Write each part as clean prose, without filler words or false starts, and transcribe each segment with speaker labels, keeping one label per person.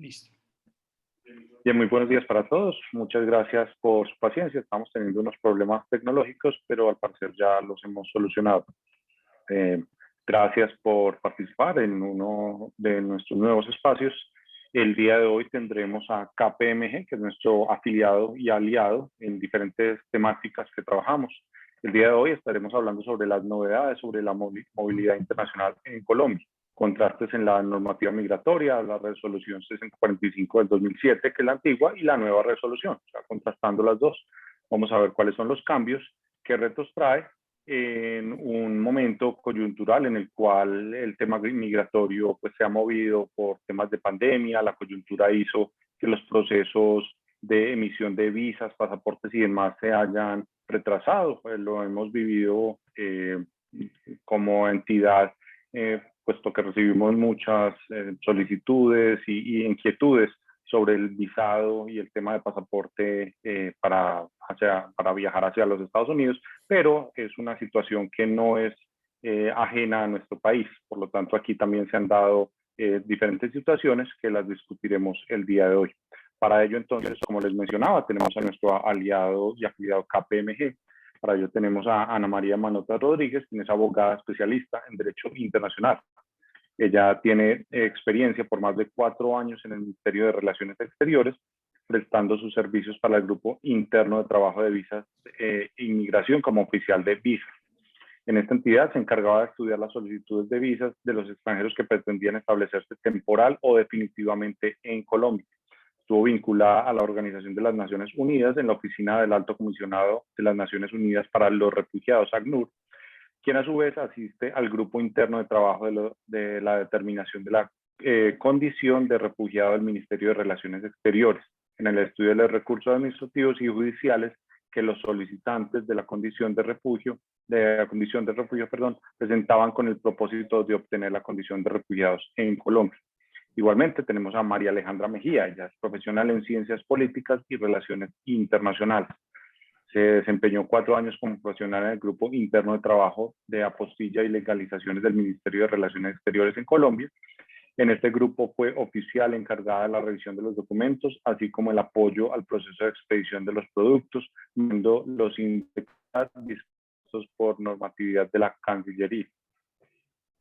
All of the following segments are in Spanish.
Speaker 1: Listo.
Speaker 2: Bien, muy buenos días para todos. Muchas gracias por su paciencia. Estamos teniendo unos problemas tecnológicos, pero al parecer ya los hemos solucionado. Gracias por participar en uno de nuestros nuevos espacios. El día de hoy tendremos a KPMG, que es nuestro afiliado y aliado en diferentes temáticas que trabajamos. El día de hoy estaremos hablando sobre las novedades sobre la movilidad internacional en Colombia, contrastes en la normativa migratoria, la resolución 6045 del 2007, que es la antigua, y la nueva resolución. O sea, contrastando las dos, vamos a ver cuáles son los cambios, qué retos trae en un momento coyuntural en el cual el tema migratorio pues, se ha movido por temas de pandemia. La coyuntura hizo que los procesos de emisión de visas, pasaportes y demás se hayan retrasado. Pues lo hemos vivido como entidad, puesto que recibimos muchas solicitudes y inquietudes sobre el visado y el tema de pasaporte para viajar hacia los Estados Unidos, pero es una situación que no es ajena a nuestro país. Por lo tanto, aquí también se han dado diferentes situaciones que las discutiremos el día de hoy. Para ello, entonces, como les mencionaba, tenemos a nuestro aliado y afiliado KPMG. Para ello tenemos a Ana María Manota Rodríguez, quien es abogada especialista en Derecho Internacional. Ella tiene experiencia por más de 4 años en el Ministerio de Relaciones Exteriores, prestando sus servicios para el Grupo Interno de Trabajo de Visas e Inmigración como oficial de visas. En esta entidad se encargaba de estudiar las solicitudes de visas de los extranjeros que pretendían establecerse temporal o definitivamente en Colombia. Estuvo vinculada a la Organización de las Naciones Unidas en la Oficina del Alto Comisionado de las Naciones Unidas para los Refugiados, ACNUR, quien a su vez asiste al Grupo Interno de Trabajo de la Determinación de la Condición de Refugiado del Ministerio de Relaciones Exteriores, en el estudio de los recursos administrativos y judiciales que los solicitantes de la condición de refugio, presentaban con el propósito de obtener la condición de refugiados en Colombia. Igualmente tenemos a María Alejandra Mejía. Ella es profesional en Ciencias Políticas y Relaciones Internacionales. Se desempeñó 4 años como profesional en el Grupo Interno de Trabajo de Apostilla y Legalizaciones del Ministerio de Relaciones Exteriores en Colombia. En este grupo fue oficial encargada de la revisión de los documentos, así como el apoyo al proceso de expedición de los productos, viendo los índices dispuestos por normatividad de la Cancillería.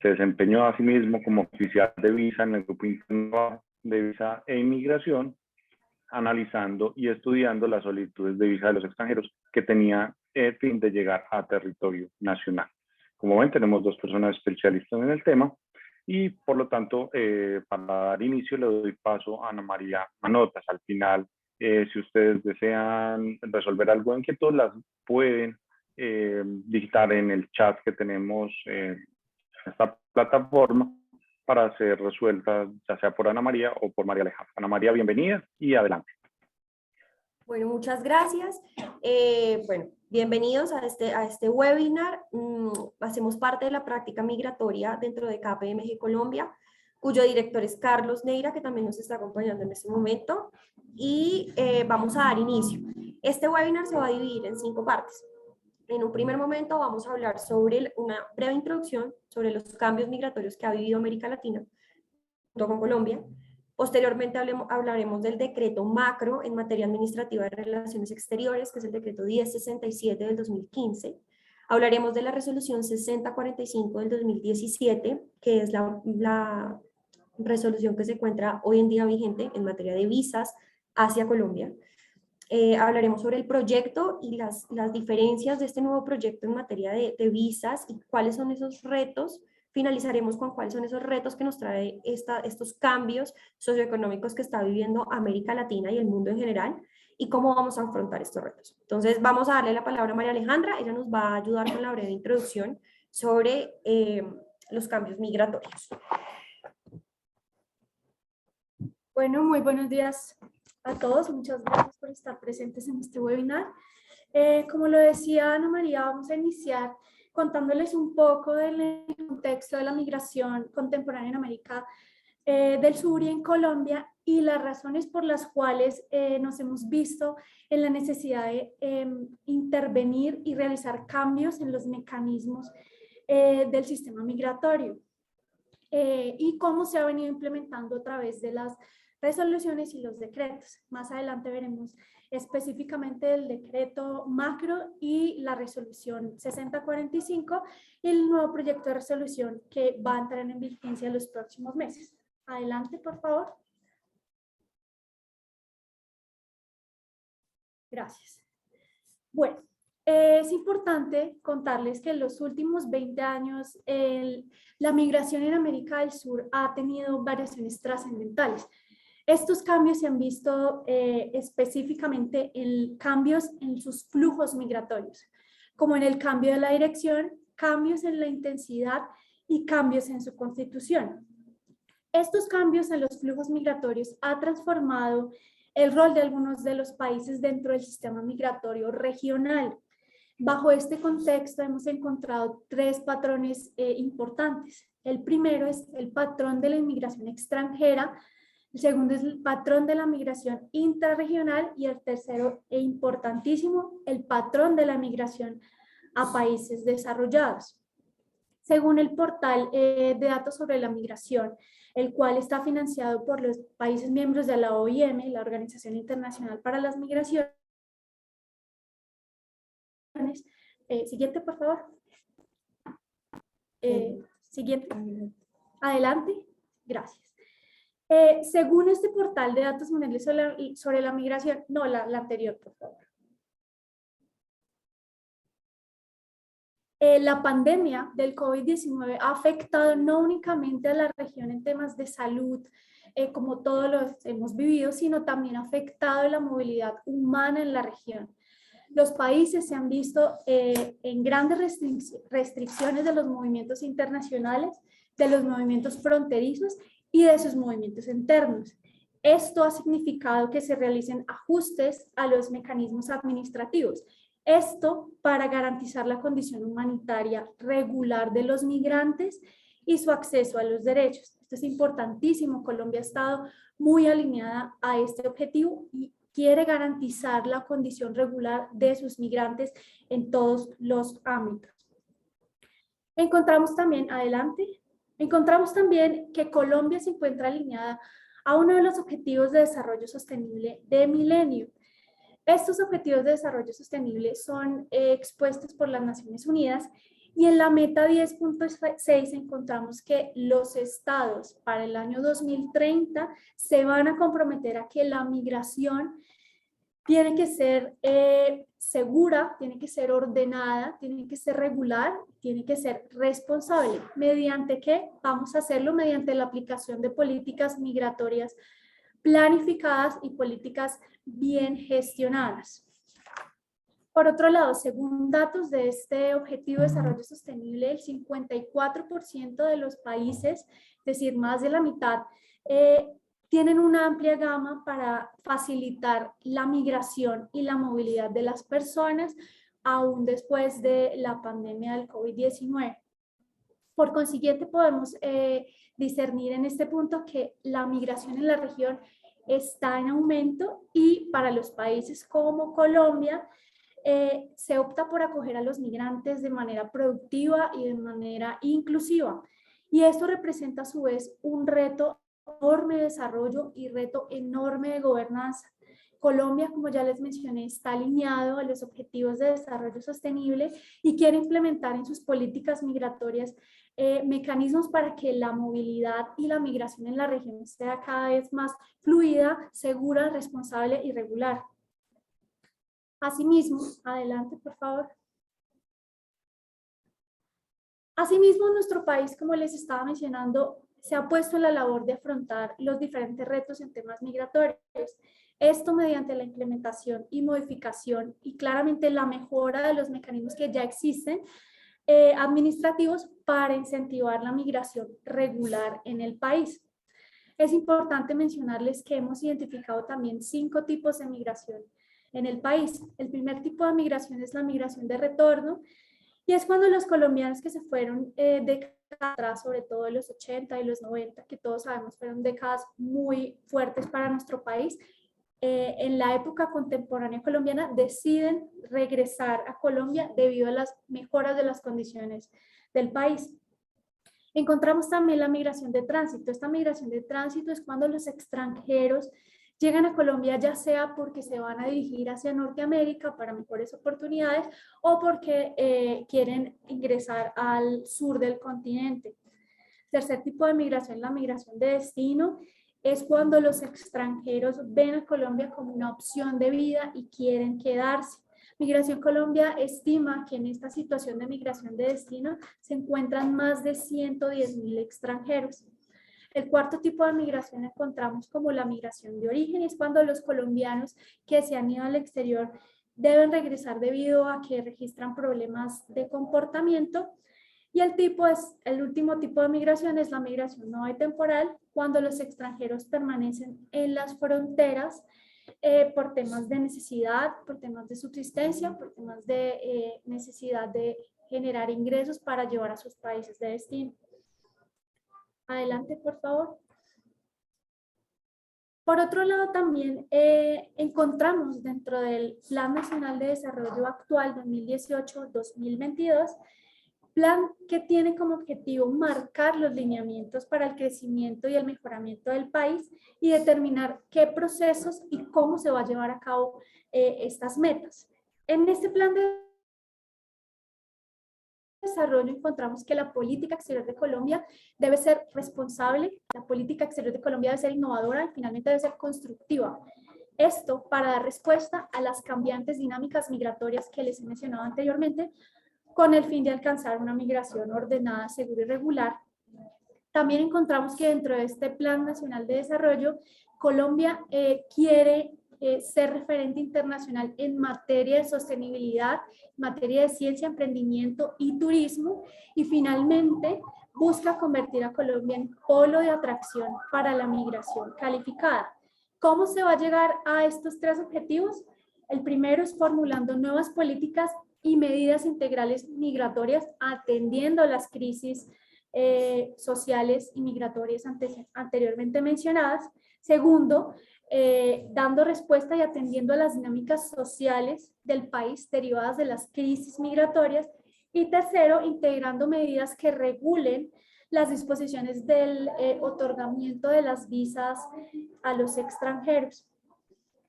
Speaker 2: Se desempeñó asimismo como oficial de visa en el Grupo Interno de Visa e Inmigración, analizando y estudiando las solicitudes de visa de los extranjeros que tenían el fin de llegar a territorio nacional. Como ven, tenemos 2 personas especialistas en el tema y por lo tanto, para dar inicio le doy paso a Ana María Manotas. Al final, si ustedes desean resolver algo en inquietud, las pueden digitar en el chat que tenemos en esta plataforma para ser resuelta, ya sea por Ana María o por María Alejandra. Ana María, bienvenida y adelante.
Speaker 3: Bueno, muchas gracias. Bienvenidos a este webinar. Hacemos parte de la práctica migratoria dentro de KPMG Colombia, cuyo director es Carlos Neira, que también nos está acompañando en este momento. Y vamos a dar inicio. Este webinar se va a dividir en 5 partes. En un primer momento vamos a hablar sobre una breve introducción sobre los cambios migratorios que ha vivido América Latina junto con Colombia. Posteriormente hablaremos del decreto macro en materia administrativa de relaciones exteriores, que es el decreto 1067 del 2015. Hablaremos de la resolución 6045 del 2017, que es la resolución que se encuentra hoy en día vigente en materia de visas hacia Colombia. Hablaremos sobre el proyecto y las diferencias de este nuevo proyecto en materia de visas y cuáles son esos retos. Finalizaremos con cuáles son esos retos que nos trae estos cambios socioeconómicos que está viviendo América Latina y el mundo en general y cómo vamos a afrontar estos retos. Entonces vamos a darle la palabra a María Alejandra. Ella nos va a ayudar con la breve introducción sobre los cambios migratorios.
Speaker 4: Bueno, muy buenos días a todos. Muchas gracias por estar presentes en este webinar. Como lo decía Ana María, vamos a iniciar contándoles un poco del contexto de la migración contemporánea en América del Sur y en Colombia y las razones por las cuales nos hemos visto en la necesidad de intervenir y realizar cambios en los mecanismos del sistema migratorio y cómo se ha venido implementando a través de las resoluciones y los decretos. Más adelante veremos específicamente el decreto macro y la resolución 6045 y el nuevo proyecto de resolución que va a entrar en vigencia en los próximos meses. Adelante, por favor. Gracias. Bueno, es importante contarles que en los últimos 20 años la migración en América del Sur ha tenido variaciones trascendentales. Estos cambios se han visto específicamente en cambios en sus flujos migratorios, como en el cambio de la dirección, cambios en la intensidad y cambios en su constitución. Estos cambios en los flujos migratorios han transformado el rol de algunos de los países dentro del sistema migratorio regional. Bajo este contexto hemos encontrado tres patrones importantes. El primero es el patrón de la inmigración extranjera, el segundo es el patrón de la migración intrarregional y el tercero e importantísimo, el patrón de la migración a países desarrollados. Según el portal de datos sobre la migración, el cual está financiado por los países miembros de la OIM, la Organización Internacional para las Migraciones. Siguiente, por favor. Siguiente. Adelante. Gracias. Según este portal de datos mundiales sobre la migración, no, la anterior, por favor. La pandemia del COVID-19 ha afectado no únicamente a la región en temas de salud, como todos los hemos vivido, sino también ha afectado la movilidad humana en la región. Los países se han visto en grandes restricciones de los movimientos internacionales, de los movimientos fronterizos y de sus movimientos internos. Esto ha significado que se realicen ajustes a los mecanismos administrativos. Esto para garantizar la condición humanitaria regular de los migrantes y su acceso a los derechos. Esto es importantísimo. Colombia ha estado muy alineada a este objetivo y quiere garantizar la condición regular de sus migrantes en todos los ámbitos. Encontramos también, adelante, encontramos también que Colombia se encuentra alineada a uno de los objetivos de desarrollo sostenible de milenio. Estos objetivos de desarrollo sostenible son expuestos por las Naciones Unidas y en la meta 10.6 encontramos que los estados para el año 2030 se van a comprometer a que la migración tiene que ser segura, tiene que ser ordenada, tiene que ser regular, tiene que ser responsable. ¿Mediante qué? Vamos a hacerlo mediante la aplicación de políticas migratorias planificadas y políticas bien gestionadas. Por otro lado, según datos de este Objetivo de Desarrollo Sostenible, el 54% de los países, es decir, más de la mitad, tienen una amplia gama para facilitar la migración y la movilidad de las personas, aún después de la pandemia del COVID-19. Por consiguiente, podemos discernir en este punto que la migración en la región está en aumento y para los países como Colombia se opta por acoger a los migrantes de manera productiva y de manera inclusiva. Y esto representa a su vez un reto enorme de desarrollo y reto enorme de gobernanza. Colombia, como ya les mencioné, está alineado a los objetivos de desarrollo sostenible y quiere implementar en sus políticas migratorias mecanismos para que la movilidad y la migración en la región sea cada vez más fluida, segura, responsable y regular. Asimismo, adelante por favor. Asimismo, nuestro país, como les estaba mencionando, se ha puesto en la labor de afrontar los diferentes retos en temas migratorios. Esto mediante la implementación y modificación y claramente la mejora de los mecanismos que ya existen administrativos para incentivar la migración regular en el país. Es importante mencionarles que hemos identificado también 5 tipos de migración en el país. El primer tipo de migración es la migración de retorno y es cuando los colombianos que se fueron décadas atrás, sobre todo en los 80 y los 90, que todos sabemos fueron décadas muy fuertes para nuestro país, en la época contemporánea colombiana deciden regresar a Colombia debido a las mejoras de las condiciones del país. Encontramos también la migración de tránsito. Esta migración de tránsito es cuando los extranjeros llegan a Colombia, ya sea porque se van a dirigir hacia Norteamérica para mejores oportunidades o porque quieren ingresar al sur del continente. Tercer tipo de migración, la migración de destino, es cuando los extranjeros ven a Colombia como una opción de vida y quieren quedarse. Migración Colombia estima que en esta situación de migración de destino se encuentran más de 110.000 extranjeros. El cuarto tipo de migración encontramos como la migración de origen, y es cuando los colombianos que se han ido al exterior deben regresar debido a que registran problemas de comportamiento. Y el último tipo de migración es la migración no temporal, cuando los extranjeros permanecen en las fronteras por temas de necesidad, por temas de subsistencia, por temas de necesidad de generar ingresos para llevar a sus países de destino. Adelante, por favor. Por otro lado, también encontramos dentro del Plan Nacional de Desarrollo actual 2018-2022, plan que tiene como objetivo marcar los lineamientos para el crecimiento y el mejoramiento del país y determinar qué procesos y cómo se va a llevar a cabo estas metas. En este plan de desarrollo encontramos que la política exterior de Colombia debe ser responsable, la política exterior de Colombia debe ser innovadora y finalmente debe ser constructiva. Esto para dar respuesta a las cambiantes dinámicas migratorias que les he mencionado anteriormente, con el fin de alcanzar una migración ordenada, segura y regular. También encontramos que dentro de este Plan Nacional de Desarrollo, Colombia quiere ser referente internacional en materia de sostenibilidad, materia de ciencia, emprendimiento y turismo, y finalmente busca convertir a Colombia en polo de atracción para la migración calificada. ¿Cómo se va a llegar a estos tres objetivos? El primero es formulando nuevas políticas y medidas integrales migratorias, atendiendo las crisis sociales y migratorias anteriormente mencionadas. Segundo, dando respuesta y atendiendo a las dinámicas sociales del país derivadas de las crisis migratorias. Y tercero, integrando medidas que regulen las disposiciones del otorgamiento de las visas a los extranjeros.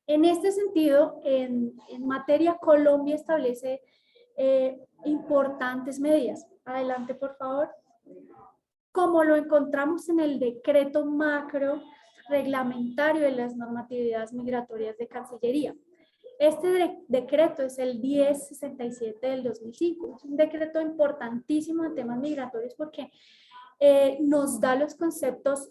Speaker 4: En este sentido, en materia, Colombia establece importantes medidas. Adelante, por favor. Como lo encontramos en el decreto macro reglamentario de las normatividades migratorias de Cancillería. Este decreto es el 1067 del 2005. Es un decreto importantísimo en temas migratorios porque nos da los conceptos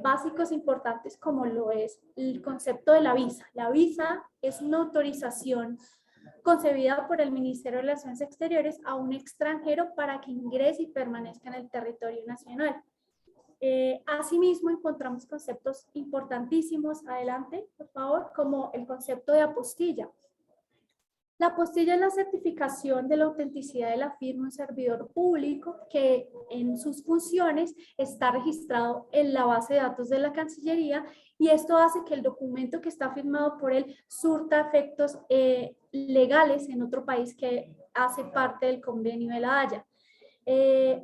Speaker 4: básicos importantes, como lo es el concepto de la visa. La visa es una autorización concebida por el Ministerio de Relaciones Exteriores a un extranjero para que ingrese y permanezca en el territorio nacional. Asimismo, encontramos conceptos importantísimos, adelante, por favor, como el concepto de apostilla. La apostilla es la certificación de la autenticidad de la firma de un servidor público que en sus funciones está registrado en la base de datos de la Cancillería, y esto hace que el documento que está firmado por él surta efectos legales en otro país que hace parte del convenio de La Haya.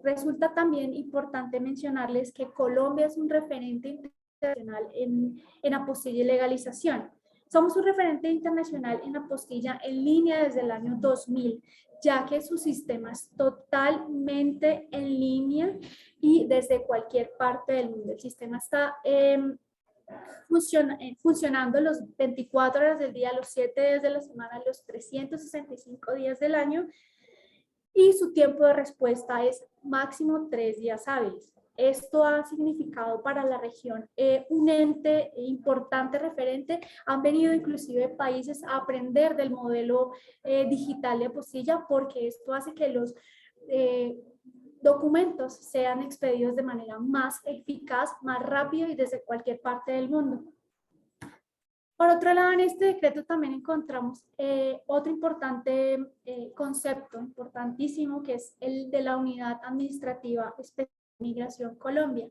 Speaker 4: Resulta también importante mencionarles que Colombia es un referente internacional en apostilla y legalización. Somos un referente internacional en apostilla en línea desde el año 2000, ya que su sistema es totalmente en línea y desde cualquier parte del mundo. El sistema está funcionando los 24 horas del día, los 7 días de la semana, los 365 días del año, y su tiempo de respuesta es máximo 3 días hábiles. Esto ha significado para la región un ente importante, referente. Han venido inclusive países a aprender del modelo digital de apostilla, porque esto hace que los documentos sean expedidos de manera más eficaz, más rápido y desde cualquier parte del mundo. Por otro lado, en este decreto también encontramos otro importante concepto, importantísimo, que es el de la Unidad Administrativa Especial de Migración Colombia.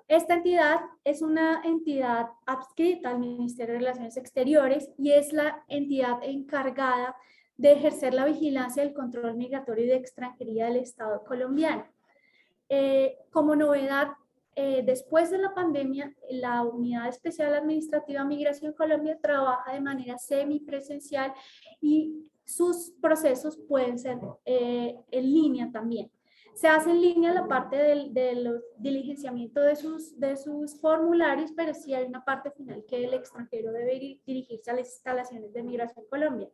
Speaker 4: Esta entidad es una entidad adscrita al Ministerio de Relaciones Exteriores y es la entidad encargada de ejercer la vigilancia del control migratorio y de extranjería del Estado colombiano. Como novedad, después de la pandemia, la Unidad Especial Administrativa Migración Colombia trabaja de manera semipresencial y sus procesos pueden ser en línea también. Se hace en línea la parte del diligenciamiento de sus formularios, pero sí hay una parte final que el extranjero debe dirigirse a las instalaciones de Migración Colombia.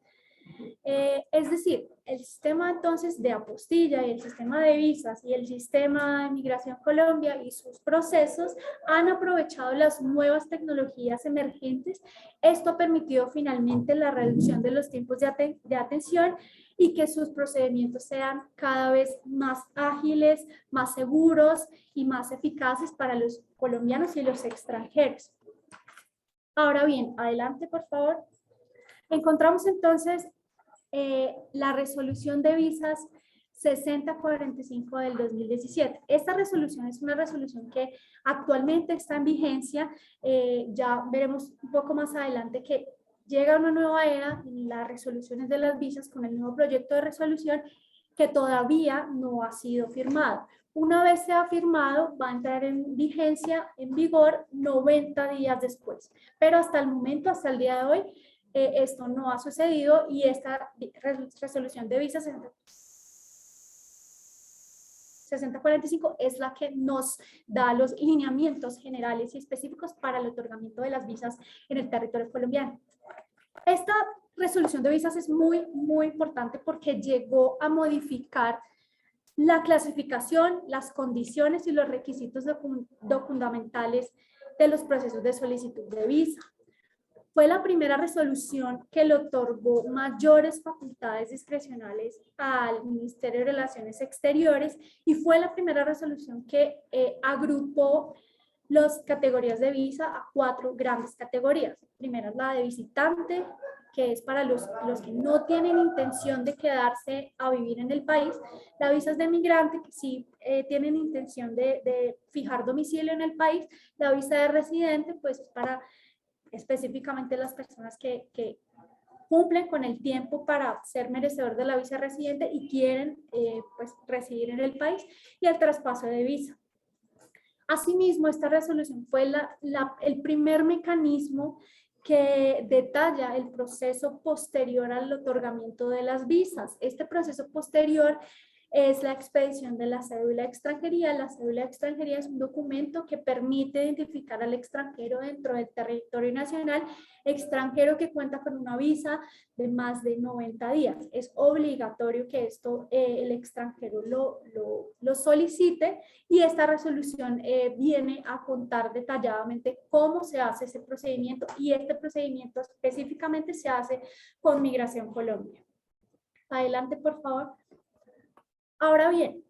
Speaker 4: Es decir, el sistema entonces de apostilla y el sistema de visas y el sistema de Migración Colombia y sus procesos han aprovechado las nuevas tecnologías emergentes. Esto ha permitido finalmente la reducción de los tiempos de atención y que sus procedimientos sean cada vez más ágiles, más seguros y más eficaces para los colombianos y los extranjeros. Ahora bien, adelante por favor. Encontramos entonces la resolución de visas 6045 del 2017. Esta resolución es una resolución que actualmente está en vigencia. Ya veremos un poco más adelante que llega una nueva era en las resoluciones de las visas con el nuevo proyecto de resolución que todavía no ha sido firmado. Una vez sea firmado, va a entrar en vigencia, en vigor, 90 días después. Pero hasta el momento, hasta el día de hoy, esto no ha sucedido y esta resolución de visas 6045 es la que nos da los lineamientos generales y específicos para el otorgamiento de las visas en el territorio colombiano. Esta resolución de visas es muy, muy importante porque llegó a modificar la clasificación, las condiciones y los requisitos fundamentales de los procesos de solicitud de visa. Fue la primera resolución que le otorgó mayores facultades discrecionales al Ministerio de Relaciones Exteriores y fue la primera resolución que agrupó las categorías de visa a 4 grandes categorías. Primera es la de visitante, que es para los que no tienen intención de quedarse a vivir en el país. La visa es de migrante, que sí tienen intención de fijar domicilio en el país. La visa de residente, pues es para específicamente las personas que cumplen con el tiempo para ser merecedor de la visa residente y quieren pues, residir en el país, y el traspaso de visa. Asimismo, esta resolución fue el primer mecanismo que detalla el proceso posterior al otorgamiento de las visas. Este proceso posterior es la expedición de la cédula de extranjería. La cédula de extranjería es un documento que permite identificar al extranjero dentro del territorio nacional, extranjero que cuenta con una visa de más de 90 días. Es obligatorio que esto el extranjero lo solicite, y esta resolución viene a contar detalladamente cómo se hace ese procedimiento, y este procedimiento específicamente se hace con Migración Colombia. Adelante, por favor. Ahora bien,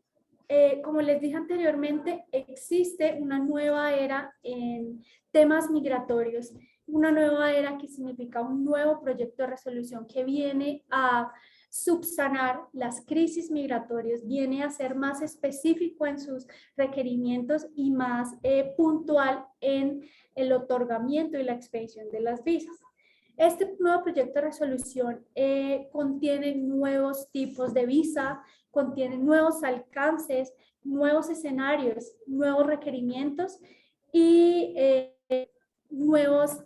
Speaker 4: como les dije anteriormente, existe una nueva era en temas migratorios, una nueva era que significa un nuevo proyecto de resolución que viene a subsanar las crisis migratorias, viene a ser más específico en sus requerimientos y más puntual en el otorgamiento y la expedición de las visas. Este nuevo proyecto de resolución contiene nuevos tipos de visa, contiene nuevos alcances, nuevos escenarios, nuevos requerimientos y nuevos,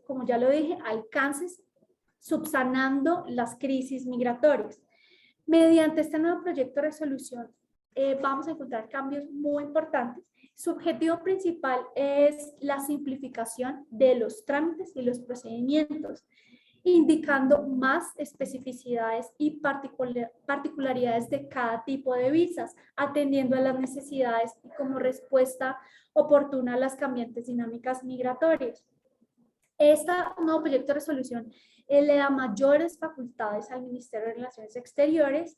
Speaker 4: como ya lo dije, alcances, subsanando las crisis migratorias. Mediante este nuevo proyecto de resolución vamos a encontrar cambios muy importantes. Su objetivo principal es la simplificación de los trámites y los procedimientos, indicando más especificidades y particularidades de cada tipo de visas, atendiendo a las necesidades y como respuesta oportuna a las cambiantes dinámicas migratorias. Este nuevo proyecto de resolución le da mayores facultades al Ministerio de Relaciones Exteriores,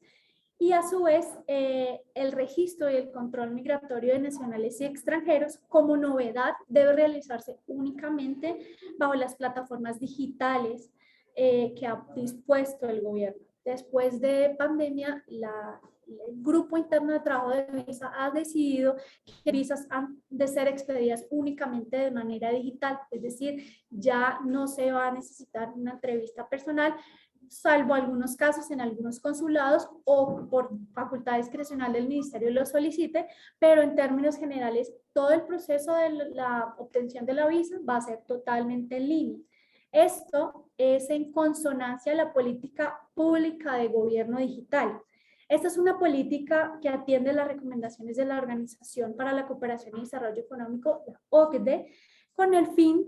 Speaker 4: y a su vez el registro y el control migratorio de nacionales y extranjeros como novedad debe realizarse únicamente bajo las plataformas digitales que ha dispuesto el gobierno. Después de pandemia, el Grupo Interno de Trabajo de Visa ha decidido que visas han de ser expedidas únicamente de manera digital, es decir, ya no se va a necesitar una entrevista personal, salvo algunos casos en algunos consulados o por facultad discrecional del ministerio lo solicite, pero en términos generales todo el proceso de la obtención de la visa va a ser totalmente en línea. Esto es en consonancia a la política pública de gobierno digital. Esta es una política que atiende las recomendaciones de la Organización para la Cooperación y Desarrollo Económico, la OCDE, con el fin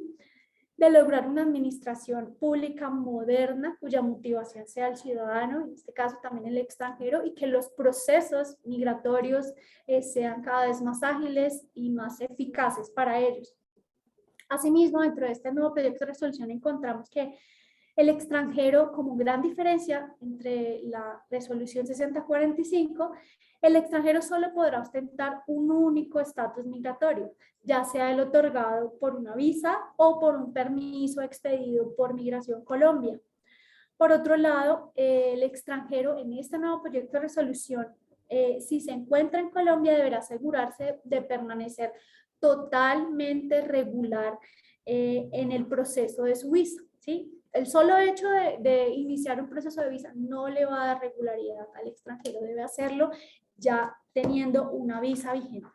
Speaker 4: de lograr una administración pública moderna cuya motivación sea el ciudadano, en este caso también el extranjero, y que los procesos migratorios sean cada vez más ágiles y más eficaces para ellos. Asimismo, dentro de este nuevo proyecto de resolución encontramos que el extranjero, como gran diferencia entre la resolución 6045, el extranjero solo podrá ostentar un único estatus migratorio, ya sea el otorgado por una visa o por un permiso expedido por Migración Colombia. Por otro lado, el extranjero en este nuevo proyecto de resolución, si se encuentra en Colombia, deberá asegurarse de permanecer totalmente regular en el proceso de su visa, ¿sí? El solo hecho de iniciar un proceso de visa no le va a dar regularidad al extranjero, debe hacerlo ya teniendo una visa vigente.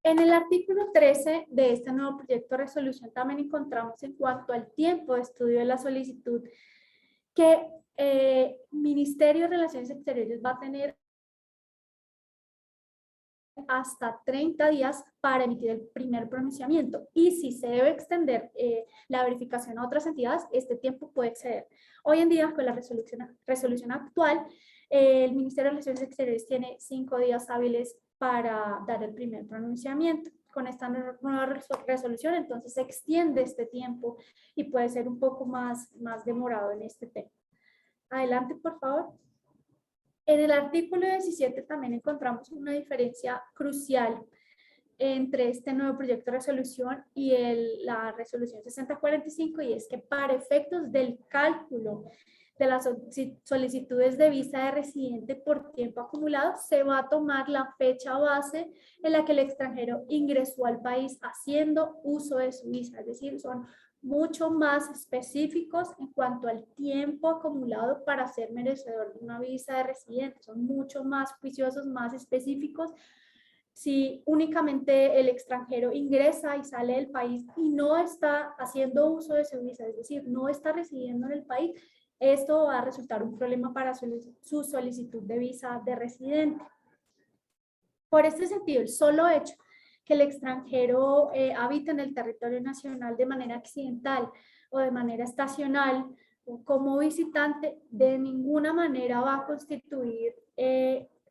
Speaker 4: En el artículo 13 de este nuevo proyecto de resolución también encontramos en cuanto al tiempo de estudio de la solicitud que Ministerio de Relaciones Exteriores va a tener hasta 30 días para emitir el primer pronunciamiento, y si se debe extender la verificación a otras entidades, este tiempo puede exceder. Hoy en día, con la resolución actual, el Ministerio de Relaciones Exteriores tiene 5 días hábiles para dar el primer pronunciamiento. Con esta nueva resolución, entonces se extiende este tiempo y puede ser un poco más demorado en este tema. Adelante, por favor. En el artículo 17 también encontramos una diferencia crucial entre este nuevo proyecto de resolución y la resolución 6045, y es que para efectos del cálculo de las solicitudes de visa de residente por tiempo acumulado, se va a tomar la fecha base en la que el extranjero ingresó al país haciendo uso de su visa, es decir, son mucho más específicos en cuanto al tiempo acumulado para ser merecedor de una visa de residente, son mucho más juiciosos, más específicos. Si únicamente el extranjero ingresa y sale del país y no está haciendo uso de su visa, es decir, no está residiendo en el país, esto va a resultar un problema para su solicitud de visa de residente. Por este sentido, el solo hecho que el extranjero habita en el territorio nacional de manera accidental o de manera estacional o como visitante, de ninguna manera va a constituir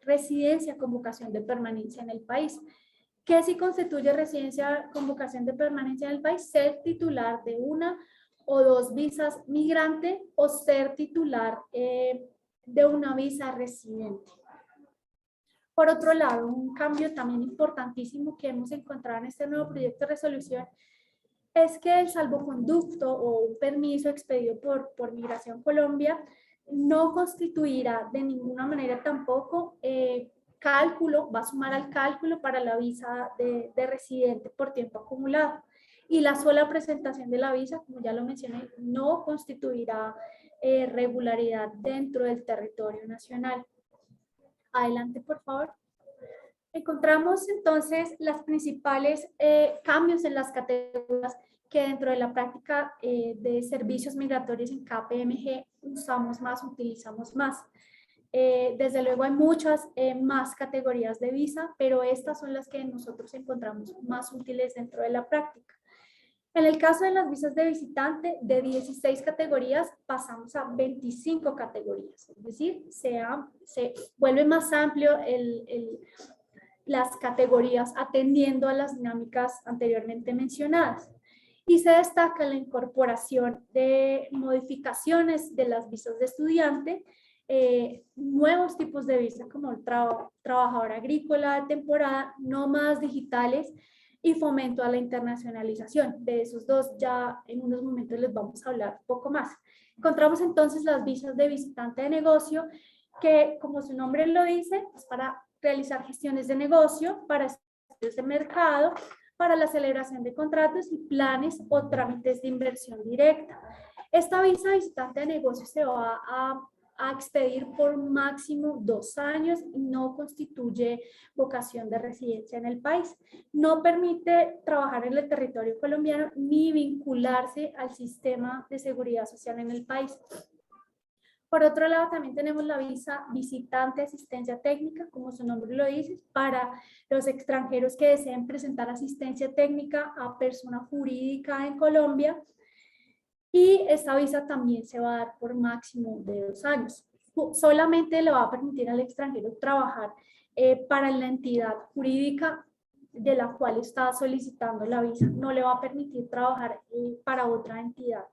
Speaker 4: residencia con vocación de permanencia en el país. ¿Qué sí constituye residencia con vocación de permanencia en el país? Ser titular de una o dos visas migrante o ser titular de una visa residente. Por otro lado, un cambio también importantísimo que hemos encontrado en este nuevo proyecto de resolución es que el salvoconducto o un permiso expedido por Migración Colombia no constituirá de ninguna manera tampoco cálculo, va a sumar al cálculo para la visa de residente por tiempo acumulado. Y la sola presentación de la visa, como ya lo mencioné, no constituirá regularidad dentro del territorio nacional. Adelante, por favor. Encontramos entonces los principales cambios en las categorías que dentro de la práctica de servicios migratorios en KPMG usamos más, utilizamos más. Desde luego hay muchas más categorías de visa, pero estas son las que nosotros encontramos más útiles dentro de la práctica. En el caso de las visas de visitante, de 16 categorías pasamos a 25 categorías, es decir, se vuelve más amplio las categorías atendiendo a las dinámicas anteriormente mencionadas. Y se destaca la incorporación de modificaciones de las visas de estudiante, nuevos tipos de visa como el trabajador agrícola de temporada, nómadas digitales y fomento a la internacionalización. De esos dos ya en unos momentos les vamos a hablar un poco más. Encontramos entonces las visas de visitante de negocio que, como su nombre lo dice, es para realizar gestiones de negocio, para estudios de mercado, para la celebración de contratos y planes o trámites de inversión directa. Esta visa visitante de negocios se va a expedir por máximo 2 años y no constituye vocación de residencia en el país. No permite trabajar en el territorio colombiano ni vincularse al sistema de seguridad social en el país. Por otro lado, también tenemos la visa visitante asistencia técnica, como su nombre lo dice, para los extranjeros que deseen presentar asistencia técnica a persona jurídica en Colombia. Y esta visa también se va a dar por máximo de 2 años. Solamente le va a permitir al extranjero trabajar para la entidad jurídica de la cual está solicitando la visa. No le va a permitir trabajar para otra entidad.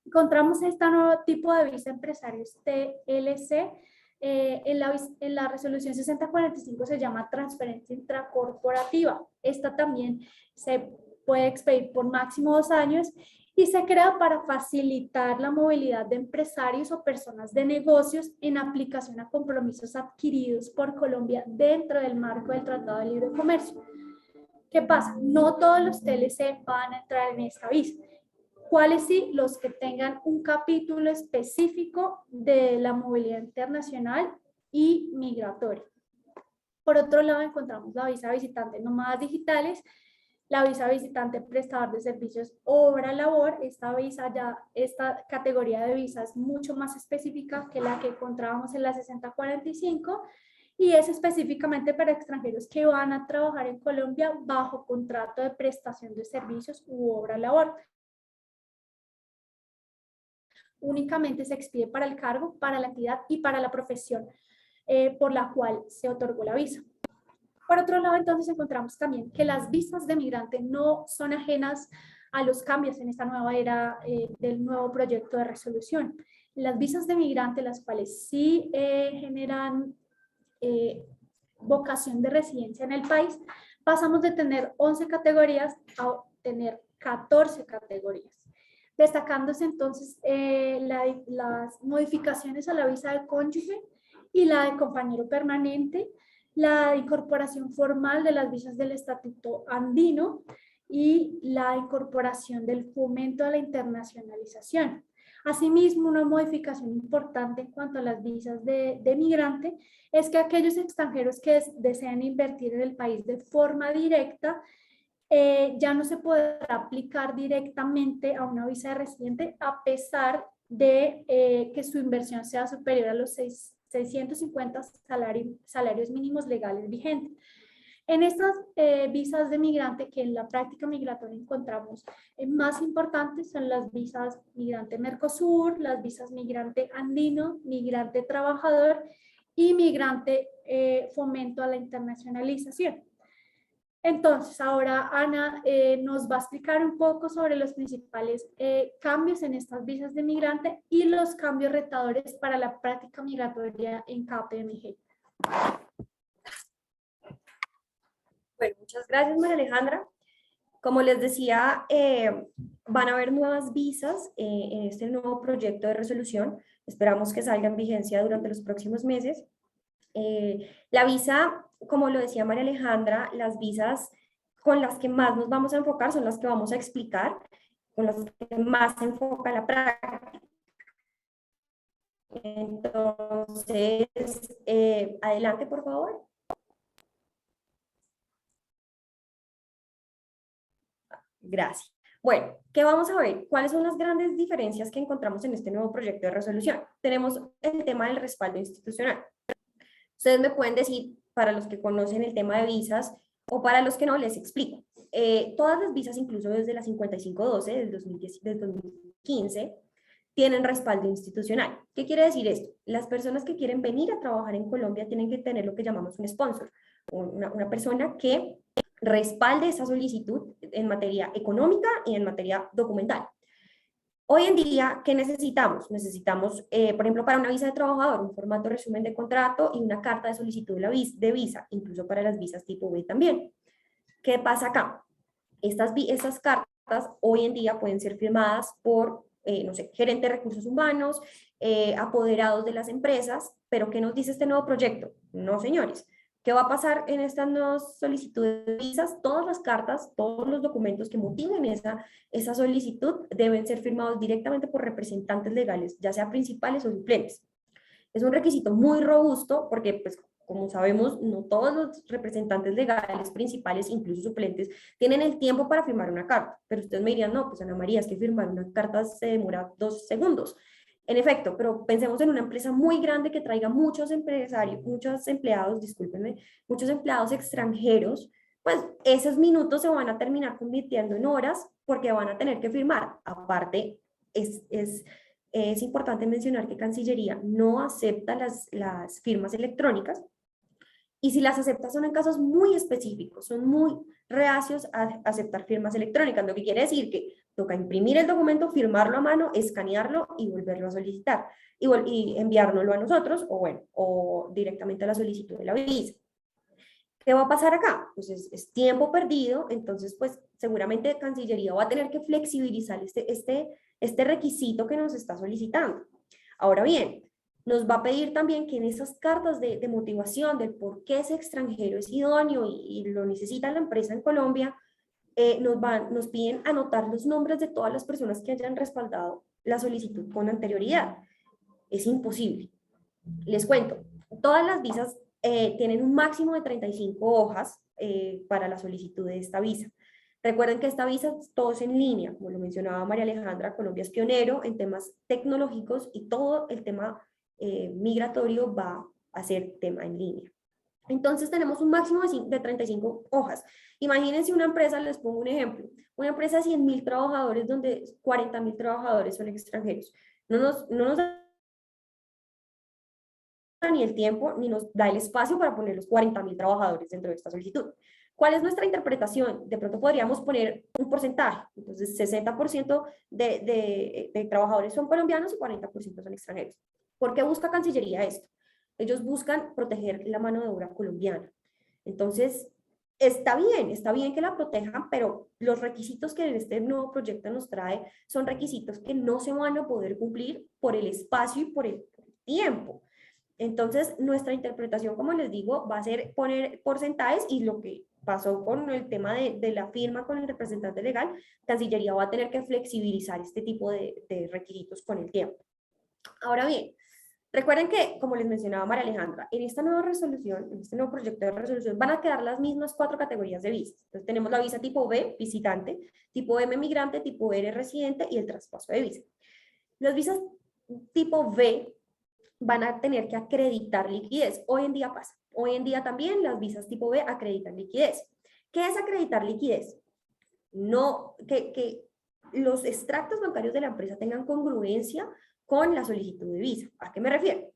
Speaker 4: Encontramos este nuevo tipo de visa empresarios TLC. En la resolución 6045 se llama transferencia intracorporativa. Esta también se puede expedir por máximo 2 años y se crea para facilitar la movilidad de empresarios o personas de negocios en aplicación a compromisos adquiridos por Colombia dentro del marco del Tratado de Libre Comercio. ¿Qué pasa? No todos los TLC van a entrar en esta visa. ¿Cuáles sí? Los que tengan un capítulo específico de la movilidad internacional y migratoria. Por otro lado, encontramos la visa visitante nómadas digitales, la visa visitante prestador de servicios obra-labor. Esta categoría de visa es mucho más específica que la que encontrábamos en la 6045 y es específicamente para extranjeros que van a trabajar en Colombia bajo contrato de prestación de servicios u obra-labor. Únicamente se expide para el cargo, para la entidad y para la profesión por la cual se otorgó la visa. Por otro lado, entonces encontramos también que las visas de migrante no son ajenas a los cambios en esta nueva era del nuevo proyecto de resolución. Las visas de migrante, las cuales sí generan vocación de residencia en el país, pasamos de tener 11 categorías a tener 14 categorías. Destacándose entonces las modificaciones a la visa de cónyuge y la de compañero permanente, la incorporación formal de las visas del Estatuto Andino y la incorporación del fomento a la internacionalización. Asimismo, una modificación importante en cuanto a las visas de migrante es que aquellos extranjeros que desean invertir en el país de forma directa ya no se podrá aplicar directamente a una visa de residente a pesar de que su inversión sea superior a los 650 salarios mínimos legales vigentes. En estas visas de migrante que en la práctica migratoria encontramos más importantes son las visas migrante Mercosur, las visas migrante andino, migrante trabajador y migrante fomento a la internacionalización. Entonces, ahora Ana nos va a explicar un poco sobre los principales cambios en estas visas de migrante y los cambios retadores para la práctica migratoria en KPMG.
Speaker 3: Bueno, muchas gracias, María Alejandra. Como les decía, van a haber nuevas visas en este nuevo proyecto de resolución. Esperamos que salga en vigencia durante los próximos meses. La visa, como lo decía María Alejandra, las visas con las que más nos vamos a enfocar son las que vamos a explicar, con las que más se enfoca la práctica. Entonces, adelante, por favor. Gracias. Bueno, ¿qué vamos a ver? ¿Cuáles son las grandes diferencias que encontramos en este nuevo proyecto de resolución? Tenemos el tema del respaldo institucional. Ustedes me pueden decir, para los que conocen el tema de visas, o para los que no, les explico. Todas las visas, incluso desde la 5512, del 2015, tienen respaldo institucional. ¿Qué quiere decir esto? Las personas que quieren venir a trabajar en Colombia tienen que tener lo que llamamos un sponsor, una persona que respalde esa solicitud en materia económica y en materia documental. Hoy en día, ¿qué necesitamos? Necesitamos, por ejemplo, para una visa de trabajador, un formato resumen de contrato y una carta de solicitud de visa, incluso para las visas tipo B también. ¿Qué pasa acá? Estas cartas hoy en día pueden ser firmadas por, no sé, gerente de recursos humanos, apoderados de las empresas, pero ¿qué nos dice este nuevo proyecto? No, señores. ¿Qué va a pasar en estas nuevas solicitudes de visas? Todas las cartas, todos los documentos que motiven esa solicitud deben ser firmados directamente por representantes legales, ya sea principales o suplentes. Es un requisito muy robusto porque, pues, como sabemos, no todos los representantes legales principales, incluso suplentes, tienen el tiempo para firmar una carta. Pero ustedes me dirían, no, pues Ana María, es que firmar una carta se demora 2 segundos. En efecto, pero pensemos en una empresa muy grande que traiga muchos empresarios, muchos empleados, discúlpenme, muchos empleados extranjeros, pues esos minutos se van a terminar convirtiendo en horas porque van a tener que firmar. Aparte, es importante mencionar que Cancillería no acepta las firmas electrónicas, y si las acepta son en casos muy específicos, son muy reacios a aceptar firmas electrónicas, lo que quiere decir que toca imprimir el documento, firmarlo a mano, escanearlo y volverlo a solicitar y enviárnoslo a nosotros o bueno, o directamente a la solicitud de la visa. ¿Qué va a pasar acá? Pues es tiempo perdido, entonces pues seguramente Cancillería va a tener que flexibilizar este requisito que nos está solicitando. Ahora bien, nos va a pedir también que en esas cartas de motivación del por qué ese extranjero es idóneo y lo necesita la empresa en Colombia, nos piden anotar los nombres de todas las personas que hayan respaldado la solicitud con anterioridad. Es imposible. Les cuento, todas las visas tienen un máximo de 35 hojas para la solicitud de esta visa. Recuerden que esta visa todo es en línea, como lo mencionaba María Alejandra, Colombia es pionero en temas tecnológicos y todo el tema migratorio va a ser tema en línea. Entonces tenemos un máximo de 35 hojas. Imagínense una empresa, les pongo un ejemplo, una empresa de 100.000 trabajadores donde 40.000 trabajadores son extranjeros. No nos da ni el tiempo ni nos da el espacio para poner los 40.000 trabajadores dentro de esta solicitud. ¿Cuál es nuestra interpretación? De pronto podríamos poner un porcentaje. Entonces, 60% de trabajadores son colombianos y 40% son extranjeros. ¿Por qué busca Cancillería esto? Ellos buscan proteger la mano de obra colombiana. Entonces, está bien que la protejan, pero los requisitos que este nuevo proyecto nos trae son requisitos que no se van a poder cumplir por el espacio y por el tiempo. Entonces, nuestra interpretación, como les digo, va a ser poner porcentajes y lo que pasó con el tema de la firma con el representante legal, Cancillería va a tener que flexibilizar este tipo de requisitos con el tiempo. Ahora bien, recuerden que, como les mencionaba María Alejandra, en esta nueva resolución, en este nuevo proyecto de resolución, van a quedar las mismas 4 categorías de visas. Entonces, tenemos la visa tipo B, visitante, tipo M, migrante, tipo R, residente y el traspaso de visa. Las visas tipo B van a tener que acreditar liquidez. Hoy en día pasa. Hoy en día también las visas tipo B acreditan liquidez. ¿Qué es acreditar liquidez? No, que los extractos bancarios de la empresa tengan congruencia con la solicitud de visa. ¿A qué me refiero?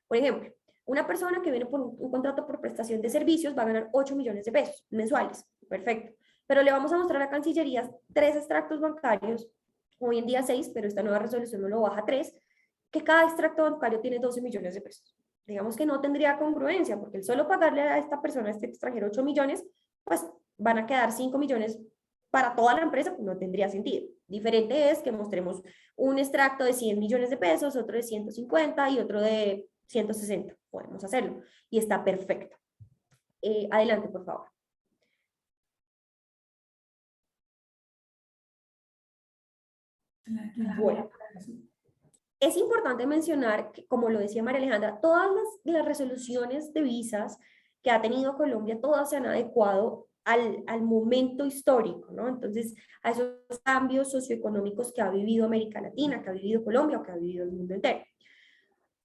Speaker 3: Por ejemplo, una persona que viene por un contrato por prestación de servicios va a ganar 8 millones de pesos mensuales. Perfecto. Pero le vamos a mostrar a Cancillería 3 extractos bancarios, hoy en día 6, pero esta nueva resolución no lo baja a 3, que cada extracto bancario tiene 12 millones de pesos. Digamos que no tendría congruencia, porque el solo pagarle a esta persona, a este extranjero, 8 millones, pues van a quedar 5 millones para toda la empresa, pues no tendría sentido. Diferente es que mostremos un extracto de 100 millones de pesos, otro de 150 y otro de 160. Podemos hacerlo y está perfecto. Adelante, por favor. Bueno. Es importante mencionar que, como lo decía María Alejandra, todas las resoluciones de visas que ha tenido Colombia, todas se han adecuado al momento histórico, ¿no? Entonces, a esos cambios socioeconómicos que ha vivido América Latina, que ha vivido Colombia o que ha vivido el mundo entero.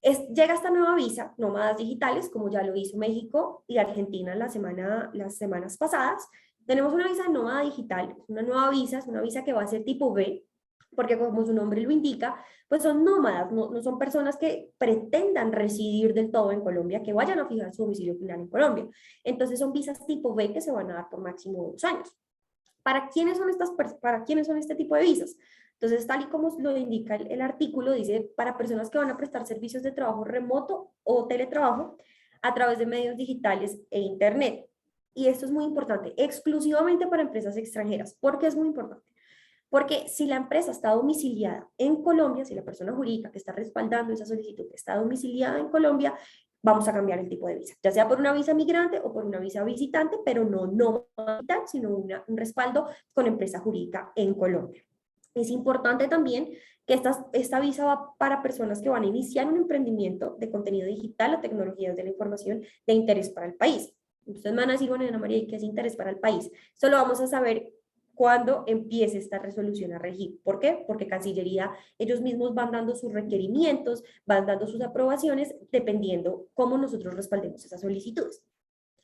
Speaker 3: Llega esta nueva visa, nómadas digitales, como ya lo hizo México y Argentina las semanas pasadas. Tenemos una visa nómada digital, una nueva visa, es una visa que va a ser tipo B, porque como su nombre lo indica, pues son nómadas, no son personas que pretendan residir del todo en Colombia, que vayan a fijar su domicilio final en Colombia. Entonces son visas tipo B que se van a dar por máximo 2 años. ¿Para quiénes son este tipo de visas? Entonces, tal y como lo indica el artículo, dice, para personas que van a prestar servicios de trabajo remoto o teletrabajo a través de medios digitales e internet. Y esto es muy importante, exclusivamente para empresas extranjeras. ¿Por qué es muy importante? Porque si la empresa está domiciliada en Colombia, si la persona jurídica que está respaldando esa solicitud está domiciliada en Colombia, vamos a cambiar el tipo de visa, ya sea por una visa migrante o por una visa visitante, pero no vital, sino un respaldo con empresa jurídica en Colombia. Es importante también que esta visa va para personas que van a iniciar un emprendimiento de contenido digital o tecnologías de la información de interés para el país. Ustedes me van a decir, bueno, Ana María, ¿y qué es interés para el país? Solo vamos a saber cuando empiece esta resolución a regir. ¿Por qué? Porque Cancillería, ellos mismos van dando sus requerimientos, van dando sus aprobaciones, dependiendo cómo nosotros respaldemos esas solicitudes.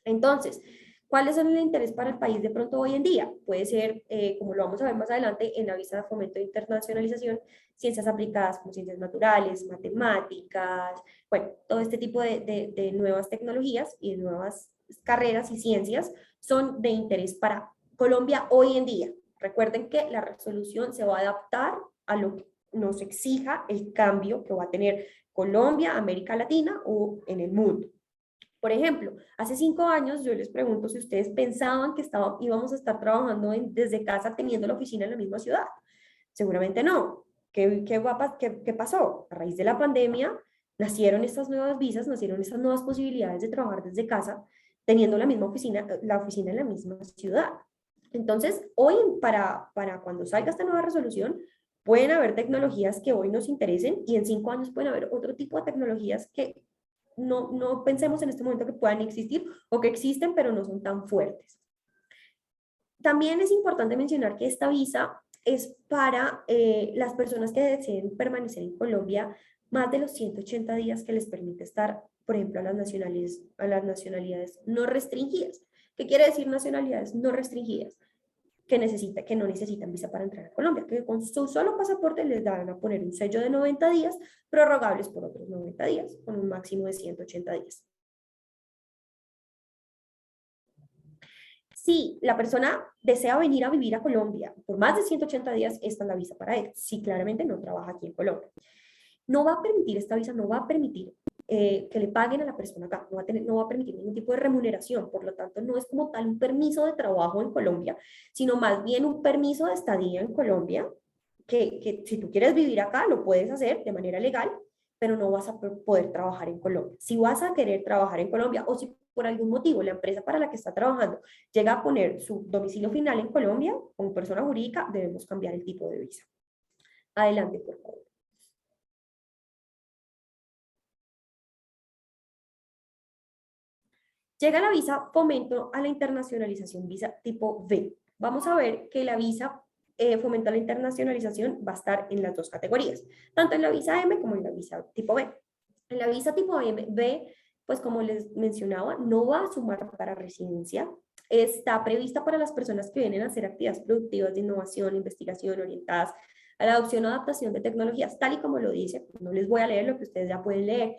Speaker 3: Entonces, ¿cuáles son el interés para el país de pronto hoy en día? Puede ser, como lo vamos a ver más adelante, en la visa de fomento de internacionalización, ciencias aplicadas como ciencias naturales, matemáticas, bueno, todo este tipo de nuevas tecnologías y de nuevas carreras y ciencias son de interés para Colombia hoy en día. Recuerden que la resolución se va a adaptar a lo que nos exija el cambio que va a tener Colombia, América Latina o en el mundo. Por ejemplo, hace 5 años yo les pregunto si ustedes pensaban que íbamos a estar trabajando desde casa teniendo la oficina en la misma ciudad. Seguramente no. ¿Qué pasó? A raíz de la pandemia nacieron estas nuevas visas, nacieron estas nuevas posibilidades de trabajar desde casa teniendo la oficina en la misma ciudad. Entonces, hoy para cuando salga esta nueva resolución, pueden haber tecnologías que hoy nos interesen y en 5 años pueden haber otro tipo de tecnologías que no pensemos en este momento que puedan existir o que existen, pero no son tan fuertes. También es importante mencionar que esta visa es para las personas que deseen permanecer en Colombia más de los 180 días que les permite estar, por ejemplo, a las nacionalidades no restringidas. ¿Qué quiere decir nacionalidades no restringidas? Que no necesitan visa para entrar a Colombia, que con su solo pasaporte les van a poner un sello de 90 días, prorrogables por otros 90 días, con un máximo de 180 días. Si la persona desea venir a vivir a Colombia por más de 180 días, esta es la visa para él, si claramente no trabaja aquí en Colombia. Esta visa no va a permitir que le paguen a la persona acá, no va a permitir ningún tipo de remuneración, por lo tanto no es como tal un permiso de trabajo en Colombia, sino más bien un permiso de estadía en Colombia, que si tú quieres vivir acá lo puedes hacer de manera legal, pero no vas a poder trabajar en Colombia. Si vas a querer trabajar en Colombia o si por algún motivo la empresa para la que está trabajando llega a poner su domicilio final en Colombia, como persona jurídica, debemos cambiar el tipo de visa. Adelante, por favor. Llega la visa Fomento a la Internacionalización, visa tipo V. Vamos a ver que la visa Fomento a la Internacionalización va a estar en las dos categorías, tanto en la visa M como en la visa tipo V. En la visa tipo V, pues como les mencionaba, no va a sumar para residencia. Está prevista para las personas que vienen a hacer actividades productivas de innovación, investigación, orientadas a la adopción o adaptación de tecnologías, tal y como lo dice. No les voy a leer lo que ustedes ya pueden leer.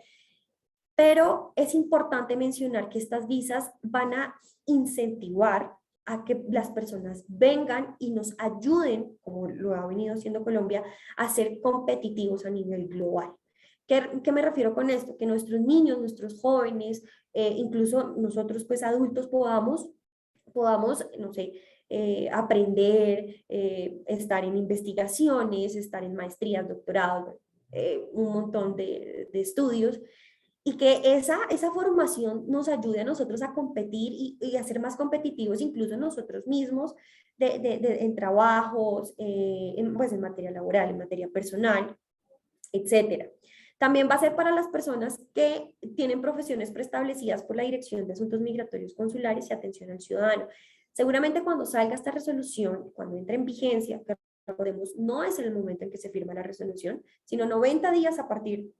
Speaker 3: Pero es importante mencionar que estas visas van a incentivar a que las personas vengan y nos ayuden, como lo ha venido haciendo Colombia, a ser competitivos a nivel global. ¿Qué me refiero con esto? Que nuestros niños, nuestros jóvenes, incluso nosotros pues adultos podamos, no sé, aprender, estar en investigaciones, estar en maestrías, doctorados, un montón de estudios, y que esa formación nos ayude a nosotros a competir y a ser más competitivos incluso nosotros mismos en trabajos, pues en materia laboral, en materia personal, etcétera. También va a ser para las personas que tienen profesiones preestablecidas por la Dirección de Asuntos Migratorios Consulares y Atención al Ciudadano. Seguramente cuando salga esta resolución, cuando entre en vigencia, recordemos, no es en el momento en que se firma la resolución, sino 90 días a partir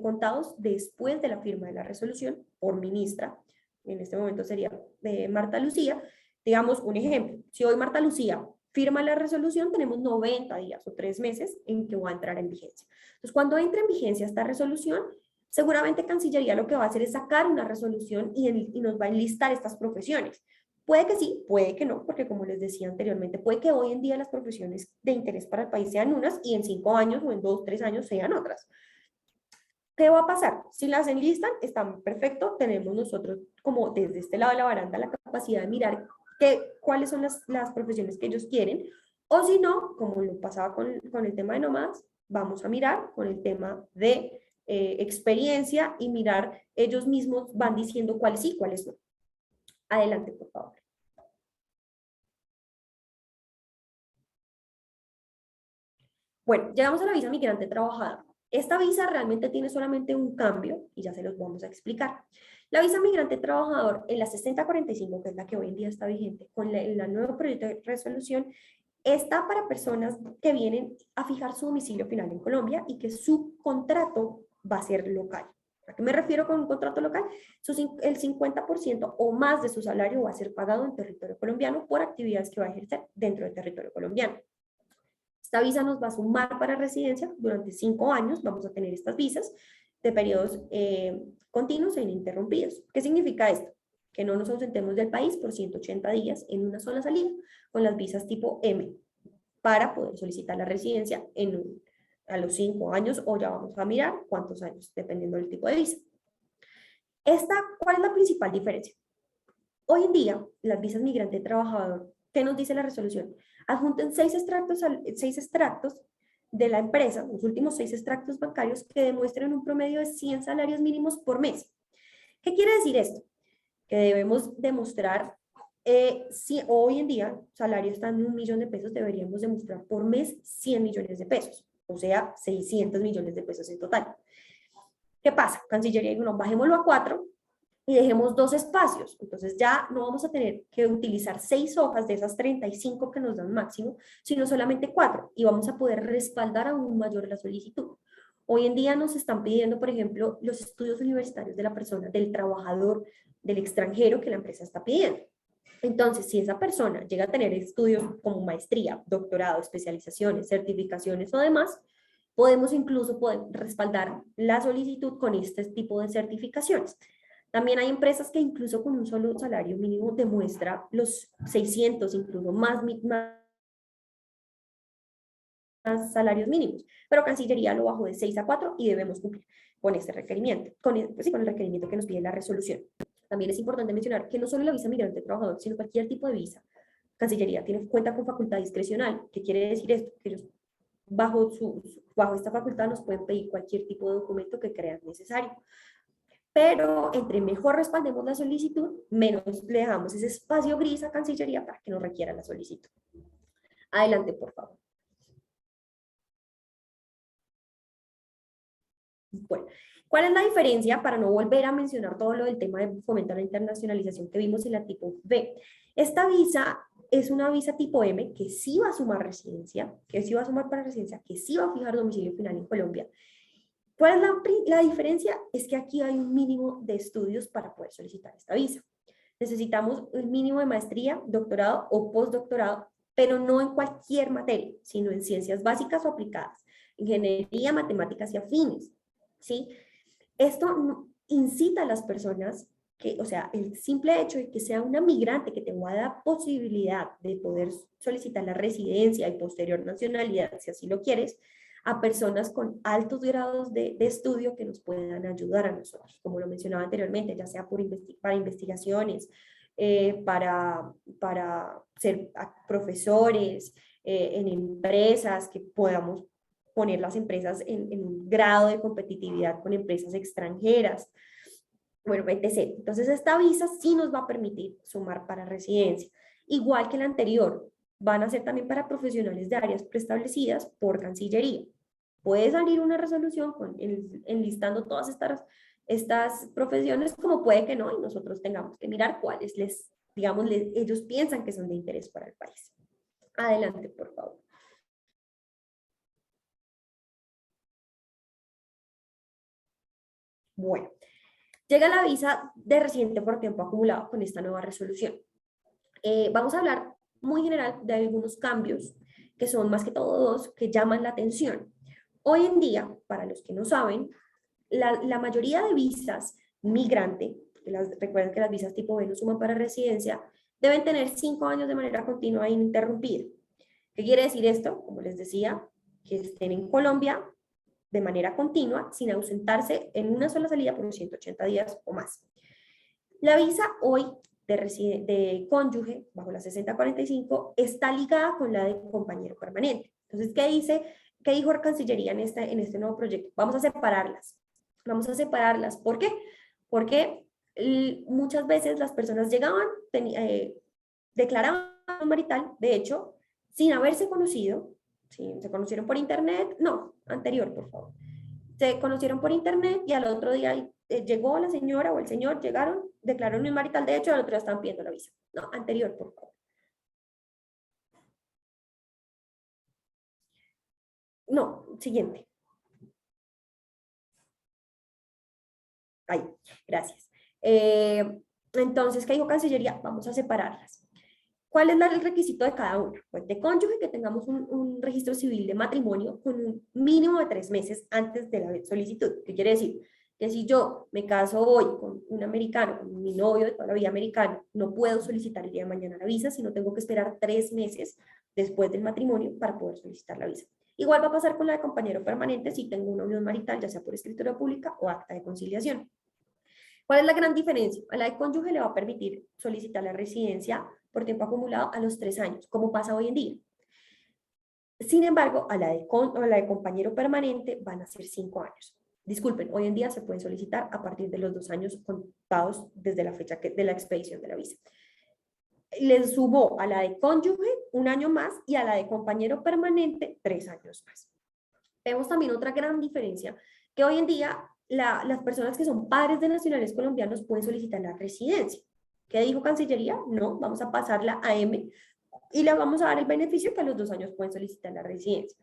Speaker 3: contados después de la firma de la resolución por ministra, en este momento sería Marta Lucía. Digamos un ejemplo, si hoy Marta Lucía firma la resolución, tenemos 90 días o 3 meses en que va a entrar en vigencia. Entonces, cuando entre en vigencia esta resolución, seguramente Cancillería lo que va a hacer es sacar una resolución y nos va a enlistar estas profesiones. Puede que sí, puede que no, porque como les decía anteriormente, puede que hoy en día las profesiones de interés para el país sean unas y en 5 años o en 2, 3 años sean otras. ¿Qué va a pasar? Si las enlistan, está perfecto. Tenemos nosotros, como desde este lado de la baranda, la capacidad de mirar cuáles son las profesiones que ellos quieren. O si no, como lo pasaba con el tema de nómadas, vamos a mirar con el tema de experiencia y mirar, ellos mismos van diciendo cuáles sí, cuáles no. Adelante, por favor. Bueno, llegamos a la visa migrante trabajador. Esta visa realmente tiene solamente un cambio y ya se los vamos a explicar. La visa migrante trabajador en la 6045, que es la que hoy en día está vigente, con el nuevo proyecto de resolución, está para personas que vienen a fijar su domicilio final en Colombia y que su contrato va a ser local. ¿A qué me refiero con un contrato local? El 50% o más de su salario va a ser pagado en territorio colombiano por actividades que va a ejercer dentro del territorio colombiano. Esta visa nos va a sumar para residencia durante 5 años. Vamos a tener estas visas de periodos continuos e ininterrumpidos. ¿Qué significa esto? Que no nos ausentemos del país por 180 días en una sola salida con las visas tipo M para poder solicitar la residencia a los 5 años, o ya vamos a mirar cuántos años, dependiendo del tipo de visa. ¿Cuál es la principal diferencia? Hoy en día, las visas migrante trabajador, ¿qué nos dice la resolución? Adjunten 6 extractos de la empresa, los últimos 6 extractos bancarios que demuestren un promedio de 100 salarios mínimos por mes. ¿Qué quiere decir esto? Que debemos demostrar, si hoy en día salario está en 1 millón de pesos, deberíamos demostrar por mes 100 millones de pesos, o sea, 600 millones de pesos en total. ¿Qué pasa? Cancillería dijo, no, bajémoslo a 4 y dejemos 2 espacios. Entonces ya no vamos a tener que utilizar 6 hojas de esas 35 que nos dan máximo, sino solamente 4, y vamos a poder respaldar aún mayor la solicitud. Hoy en día nos están pidiendo, por ejemplo, los estudios universitarios de la persona, del trabajador, del extranjero que la empresa está pidiendo. Entonces, si esa persona llega a tener estudios como maestría, doctorado, especializaciones, certificaciones o demás, podemos incluso respaldar la solicitud con este tipo de certificaciones. También hay empresas que incluso con un solo salario mínimo demuestra los 600, incluso más salarios mínimos, pero Cancillería lo bajó de 6 a 4 y debemos cumplir con este requerimiento, con el requerimiento que nos pide la resolución. También es importante mencionar que no solo la visa migrante trabajador, sino cualquier tipo de visa, Cancillería cuenta con facultad discrecional. ¿Qué quiere decir esto? Que ellos bajo esta facultad nos pueden pedir cualquier tipo de documento que crean necesario. Pero entre mejor respaldemos la solicitud, menos le dejamos ese espacio gris a Cancillería para que nos requiera la solicitud. Adelante, por favor. Bueno, ¿cuál es la diferencia para no volver a mencionar todo lo del tema de fomento a la internacionalización que vimos en la tipo B? Esta visa es una visa tipo M que sí va a sumar residencia, que sí va a sumar para residencia, que sí va a fijar domicilio final en Colombia. ¿Cuál es la diferencia? Es que aquí hay un mínimo de estudios para poder solicitar esta visa. Necesitamos un mínimo de maestría, doctorado o postdoctorado, pero no en cualquier materia, sino en ciencias básicas o aplicadas, ingeniería, matemáticas y afines, ¿sí? Esto incita a las personas que, o sea, el simple hecho de que sea una migrante que te va a dar posibilidad de poder solicitar la residencia y posterior nacionalidad, si así lo quieres, a personas con altos grados de estudio que nos puedan ayudar a nosotros, como lo mencionaba anteriormente, ya sea para investigaciones, para ser profesores, en empresas, que podamos poner las empresas en un grado de competitividad con empresas extranjeras, bueno, etc. Entonces esta visa sí nos va a permitir sumar para residencia, igual que la anterior. Van a ser también para profesionales de áreas preestablecidas por Cancillería. Puede salir una resolución enlistando todas estas profesiones, como puede que no, y nosotros tengamos que mirar cuáles ellos piensan que son de interés para el país. Adelante, por favor. Bueno, llega la visa de residente por tiempo acumulado con esta nueva resolución. Vamos a hablar muy general de algunos cambios que son más que todo 2 que llaman la atención. Hoy en día, para los que no saben, la mayoría de visas migrante, recuerden que las visas tipo B no suman para residencia, deben tener 5 años de manera continua e ininterrumpida. ¿Qué quiere decir esto? Como les decía, que estén en Colombia de manera continua, sin ausentarse en una sola salida por 180 días o más. La visa hoy de cónyuge, bajo la 6045, está ligada con la de compañero permanente. Entonces, ¿qué dijo la Cancillería en este nuevo proyecto? Vamos a separarlas. Vamos a separarlas. ¿Por qué? Porque muchas veces las personas llegaban, declaraban marital, de hecho, sin haberse conocido. ¿Sí? Se conocieron por internet, no, anterior, por favor. Se conocieron por internet y al otro día llegó la señora o el señor, llegaron, declararon un marital, de hecho, al otro día están pidiendo la visa. No, anterior, por favor. No, siguiente. Ahí, gracias. Entonces, ¿qué dijo Cancillería? Vamos a separarlas. ¿Cuál es el requisito de cada una? Pues de cónyuge, que tengamos un registro civil de matrimonio con un mínimo de 3 meses antes de la solicitud. ¿Qué quiere decir? Que si yo me caso hoy con un americano, con mi novio de toda la vida americano, no puedo solicitar el día de mañana la visa, sino tengo que esperar 3 meses después del matrimonio para poder solicitar la visa. Igual va a pasar con la de compañero permanente si tengo una unión marital, ya sea por escritura pública o acta de conciliación. ¿Cuál es la gran diferencia? A la de cónyuge le va a permitir solicitar la residencia por tiempo acumulado a los 3 años, como pasa hoy en día. Sin embargo, a la de compañero permanente van a ser 5 años. Disculpen, hoy en día se pueden solicitar a partir de los 2 años contados desde la fecha de la expedición de la visa. Le sumó a la de cónyuge 1 año más y a la de compañero permanente 3 años más. Vemos también otra gran diferencia, que hoy en día las personas que son padres de nacionales colombianos pueden solicitar la residencia. ¿Qué dijo Cancillería? No, vamos a pasarla a M y le vamos a dar el beneficio que a los 2 años pueden solicitar la residencia.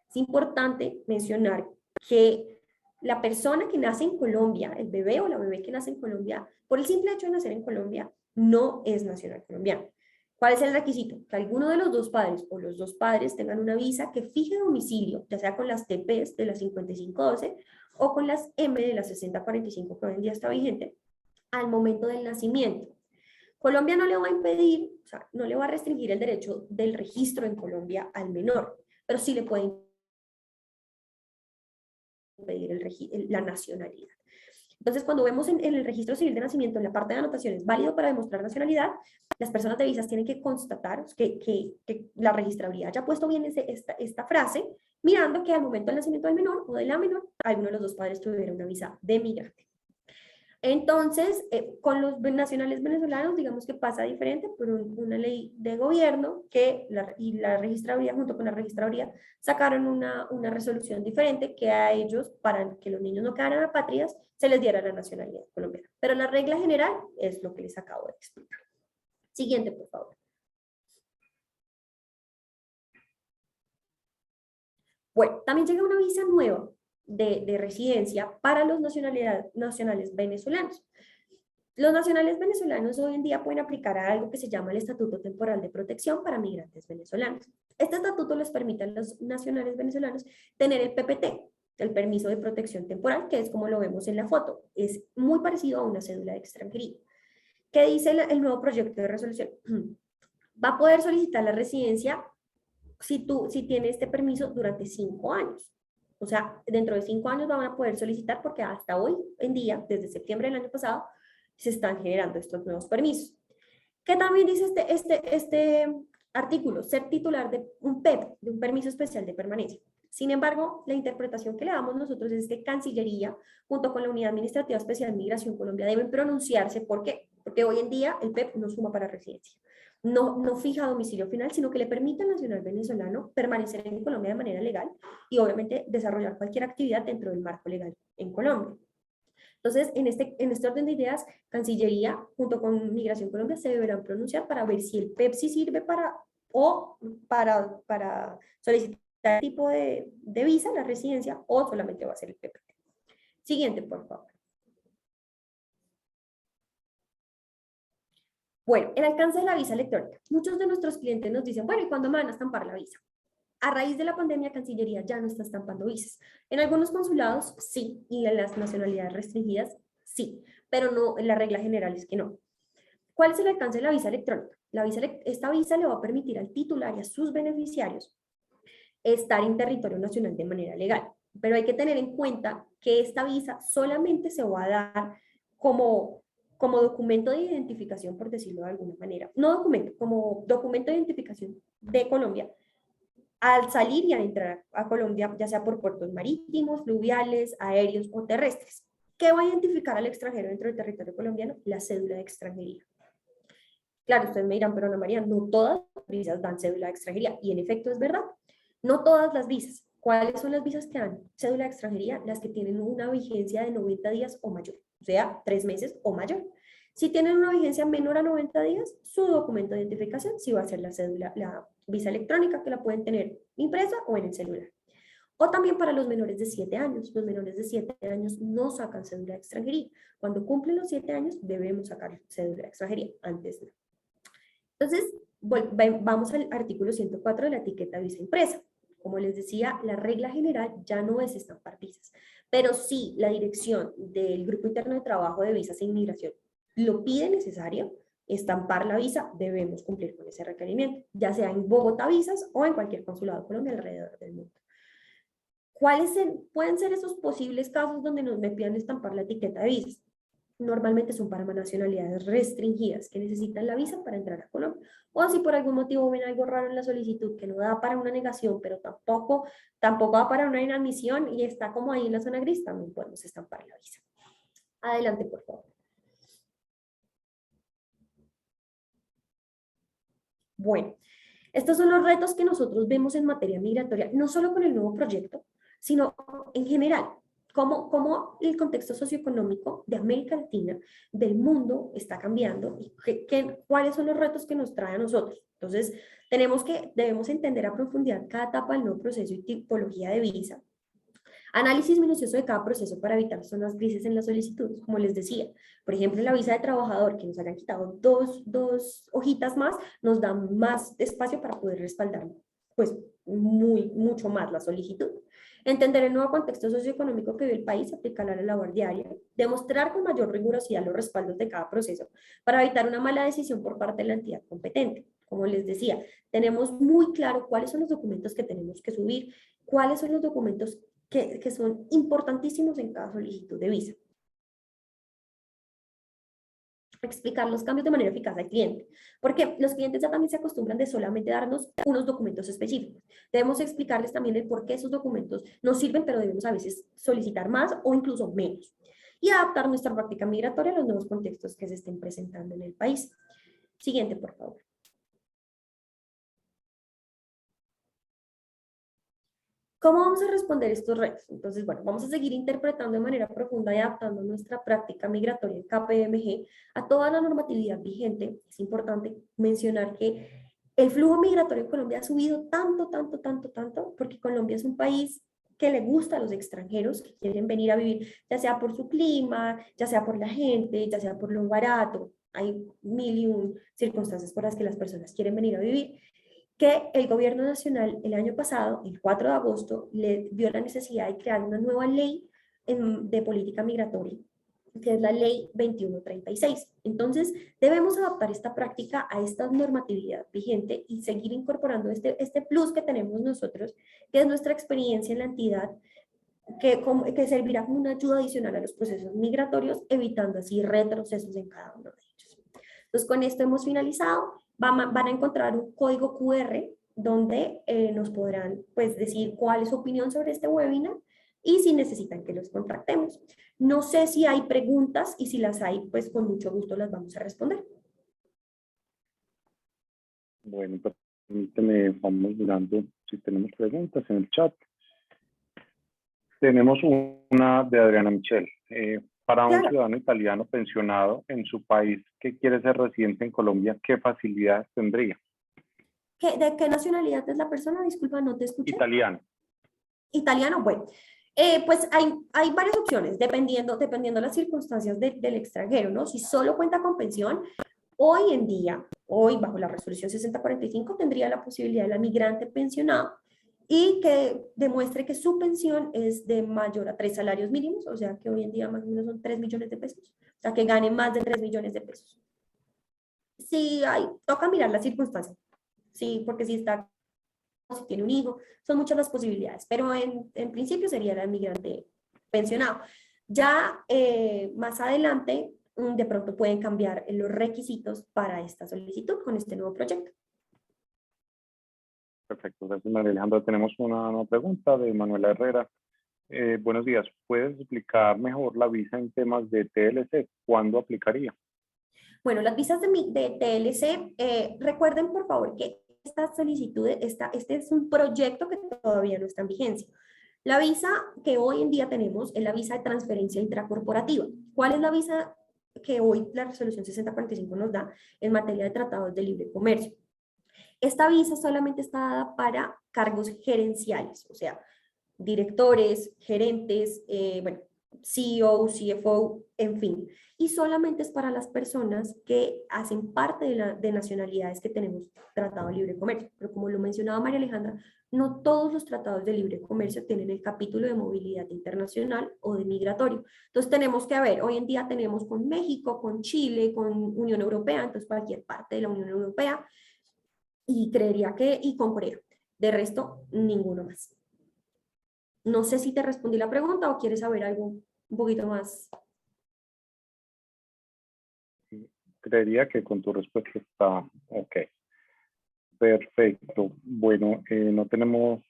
Speaker 3: Es importante mencionar que la persona que nace en Colombia, el bebé o la bebé que nace en Colombia, por el simple hecho de nacer en Colombia, no es nacional colombiano. ¿Cuál es el requisito? Que alguno de los 2 padres o los 2 padres tengan una visa que fije domicilio, ya sea con las TPs de las 5512 o con las M de las 6045 que hoy en día está vigente, al momento del nacimiento. Colombia no le va a impedir, o sea, no le va a restringir el derecho del registro en Colombia al menor, pero sí le puede impedir la nacionalidad. Entonces, cuando vemos en el registro civil de nacimiento, en la parte de anotaciones, válido para demostrar nacionalidad, las personas de visas tienen que constatar que la registraduría haya puesto bien esta frase, mirando que al momento del nacimiento del menor o de la menor, alguno de los 2 padres tuviera una visa de migrante. Entonces, con los nacionales venezolanos, digamos que pasa diferente por una ley de gobierno y la registraduría, junto con la registraduría, sacaron una resolución diferente que a ellos, para que los niños no quedaran apátridas, se les diera la nacionalidad colombiana. Pero la regla general es lo que les acabo de explicar. Siguiente, por favor. Bueno, también llega una visa nueva de residencia para los nacionales venezolanos. Los nacionales venezolanos hoy en día pueden aplicar a algo que se llama el Estatuto Temporal de Protección para Migrantes Venezolanos. Este estatuto les permite a los nacionales venezolanos tener el PPT, el permiso de protección temporal, que es como lo vemos en la foto. Es muy parecido a una cédula de extranjería. ¿Qué dice el nuevo proyecto de resolución? Va a poder solicitar la residencia si tiene este permiso durante 5 años. O sea, dentro de 5 años van a poder solicitar, porque hasta hoy en día, desde septiembre del año pasado, se están generando estos nuevos permisos. ¿Qué también dice este artículo? Ser titular de un PEP, de un permiso especial de permanencia. Sin embargo, la interpretación que le damos nosotros es que Cancillería, junto con la Unidad Administrativa Especial de Migración Colombia, deben pronunciarse. ¿Por qué? Porque hoy en día el PEP no suma para residencia. No fija domicilio final, sino que le permite al nacional venezolano permanecer en Colombia de manera legal y obviamente desarrollar cualquier actividad dentro del marco legal en Colombia. Entonces, en este orden de ideas, Cancillería, junto con Migración Colombia, se deberán pronunciar para ver si el PEP sí sirve para solicitar tipo de visa, la residencia, o solamente va a ser el PEP. Siguiente, por favor. Bueno, el alcance de la visa electrónica. Muchos de nuestros clientes nos dicen, bueno, ¿y cuándo me van a estampar la visa? A raíz de la pandemia, Cancillería ya no está estampando visas. En algunos consulados, sí, y en las nacionalidades restringidas, sí, pero no, la regla general es que no. ¿Cuál es el alcance de la visa electrónica? Esta visa le va a permitir al titular y a sus beneficiarios estar en territorio nacional de manera legal, pero hay que tener en cuenta que esta visa solamente se va a dar como documento de identificación, por decirlo de alguna manera. No documento, como documento de identificación de Colombia, al salir y al entrar a Colombia, ya sea por puertos marítimos, fluviales, aéreos o terrestres. ¿Qué va a identificar al extranjero dentro del territorio colombiano? La cédula de extranjería. Claro, ustedes me dirán, pero Ana María, no todas las visas dan cédula de extranjería. Y en efecto es verdad, no todas las visas. ¿Cuáles son las visas que dan cédula de extranjería? Las que tienen una vigencia de 90 días o mayor, o sea, 3 meses o mayor. Si tienen una vigencia menor a 90 días, su documento de identificación sí va a ser la cédula, la visa electrónica, que la pueden tener impresa o en el celular. O también para los menores de 7 años. Los menores de 7 años no sacan cédula de extranjería. Cuando cumplen los 7 años, debemos sacar cédula de extranjería. Antes no. Entonces, vamos al artículo 104 de la etiqueta visa impresa. Como les decía, la regla general ya no es estampar visas, pero si la dirección del Grupo Interno de Trabajo de Visas e Inmigración lo pide necesario, estampar la visa, debemos cumplir con ese requerimiento, ya sea en Bogotá Visas o en cualquier consulado de Colombia alrededor del mundo. ¿Cuáles pueden ser esos posibles casos donde me pidan estampar la etiqueta de visas? Normalmente son para nacionalidades restringidas que necesitan la visa para entrar a Colombia. O si por algún motivo ven algo raro en la solicitud que no da para una negación, pero tampoco da para una inadmisión y está como ahí en la zona gris, también podemos estampar la visa. Adelante, por favor. Bueno, estos son los retos que nosotros vemos en materia migratoria, no solo con el nuevo proyecto, sino en general. Cómo el contexto socioeconómico de América Latina, del mundo, está cambiando y cuáles son los retos que nos trae a nosotros. Entonces, debemos entender a profundidad cada etapa del nuevo proceso y tipología de visa. Análisis minucioso de cada proceso para evitar zonas grises en las solicitudes, como les decía. Por ejemplo, la visa de trabajador, que nos hayan quitado dos hojitas más, nos da más espacio para poder respaldar pues mucho más la solicitud. Entender el nuevo contexto socioeconómico que vive el país, aplicar a la labor diaria, demostrar con mayor rigurosidad los respaldos de cada proceso para evitar una mala decisión por parte de la entidad competente. Como les decía, tenemos muy claro cuáles son los documentos que tenemos que subir, cuáles son los documentos que son importantísimos en cada solicitud de visa. Explicar los cambios de manera eficaz al cliente, porque los clientes ya también se acostumbran de solamente darnos unos documentos específicos. Debemos explicarles también el por qué esos documentos nos sirven, pero debemos a veces solicitar más o incluso menos. Y adaptar nuestra práctica migratoria a los nuevos contextos que se estén presentando en el país. Siguiente, por favor. ¿Cómo vamos a responder estos retos? Entonces, bueno, vamos a seguir interpretando de manera profunda y adaptando nuestra práctica migratoria en KPMG a toda la normatividad vigente. Es importante mencionar que el flujo migratorio en Colombia ha subido tanto, porque Colombia es un país que le gusta a los extranjeros que quieren venir a vivir, ya sea por su clima, ya sea por la gente, ya sea por lo barato. Hay mil y un circunstancias por las que las personas quieren venir a vivir, que el gobierno nacional el año pasado, el 4 de agosto, le vio la necesidad de crear una nueva ley de política migratoria, que es la ley 2136. Entonces, debemos adaptar esta práctica a esta normatividad vigente y seguir incorporando este plus que tenemos nosotros, que es nuestra experiencia en la entidad, que servirá como una ayuda adicional a los procesos migratorios, evitando así retrocesos en cada uno de ellos. Entonces, con esto hemos finalizado. Van a encontrar un código QR donde nos podrán pues, decir cuál es su opinión sobre este webinar y si necesitan que los contactemos. No sé si hay preguntas y si las hay, pues con mucho gusto las vamos a responder.
Speaker 2: Bueno, permíteme, vamos mirando si tenemos preguntas en el chat. Tenemos una de Adriana Michel. Para un ciudadano italiano pensionado en su país que quiere ser residente en Colombia, ¿qué facilidades tendría?
Speaker 3: ¿De qué nacionalidad es la persona? Disculpa, no te escuché.
Speaker 2: Italiano.
Speaker 3: Italiano, bueno. Pues hay varias opciones, dependiendo de las circunstancias del extranjero, ¿no? Si solo cuenta con pensión, hoy en día, bajo la resolución 6045, tendría la posibilidad de la migrante pensionado y que demuestre que su pensión es de mayor a 3 salarios mínimos, o sea que hoy en día más o menos son 3 millones de pesos, o sea que gane más de 3 millones de pesos. Sí, toca mirar las circunstancias, sí, porque si tiene un hijo, son muchas las posibilidades, pero en principio sería el migrante pensionado. Ya más adelante, de pronto pueden cambiar los requisitos para esta solicitud con este nuevo proyecto.
Speaker 2: Perfecto, gracias María Alejandra. Tenemos una pregunta de Manuela Herrera. Buenos días. ¿Puedes explicar mejor la visa en temas de TLC? ¿Cuándo aplicaría?
Speaker 3: Bueno, las visas de TLC, recuerden por favor que esta solicitud, este es un proyecto que todavía no está en vigencia. La visa que hoy en día tenemos es la visa de transferencia intracorporativa. ¿Cuál es la visa que hoy la resolución 6045 nos da en materia de tratados de libre comercio? Esta visa solamente está dada para cargos gerenciales, o sea, directores, gerentes, bueno, CEO, CFO, en fin. Y solamente es para las personas que hacen parte de nacionalidades que tenemos tratado de libre comercio. Pero como lo mencionaba María Alejandra, no todos los tratados de libre comercio tienen el capítulo de movilidad internacional o de migratorio. Entonces tenemos que ver, hoy en día tenemos con México, con Chile, con Unión Europea, entonces cualquier parte de la Unión Europea, y creería que, y con Corea. De resto, ninguno más. No sé si te respondí la pregunta o quieres saber algo un poquito más.
Speaker 2: Creería que con tu respuesta está ok. Perfecto. Bueno, no tenemos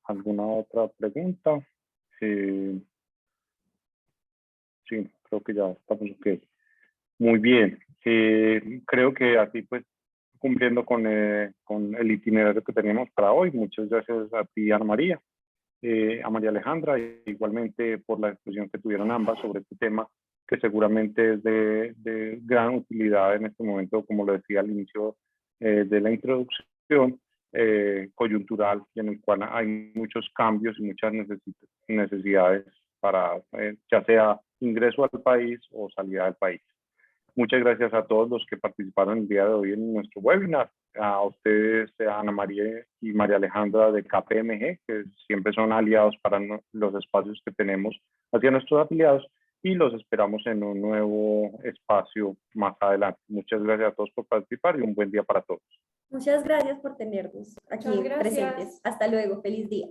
Speaker 2: alguna otra pregunta. Sí, creo que ya estamos ok. Muy bien. Creo que así pues cumpliendo con el itinerario que teníamos para hoy. Muchas gracias a ti, Ana María, a María Alejandra, igualmente por la discusión que tuvieron ambas sobre este tema, que seguramente es de gran utilidad en este momento, como lo decía al inicio de la introducción, coyuntural, y en el cual hay muchos cambios y muchas necesidades para ya sea ingreso al país o salida del país. Muchas gracias a todos los que participaron el día de hoy en nuestro webinar. A ustedes, a Ana María y María Alejandra de KPMG, que siempre son aliados para los espacios que tenemos hacia nuestros afiliados, y los esperamos en un nuevo espacio más adelante. Muchas gracias a todos por participar y un buen día para todos.
Speaker 3: Muchas gracias por tenernos aquí
Speaker 4: Muchas gracias.
Speaker 3: presentes. Hasta luego. Feliz día.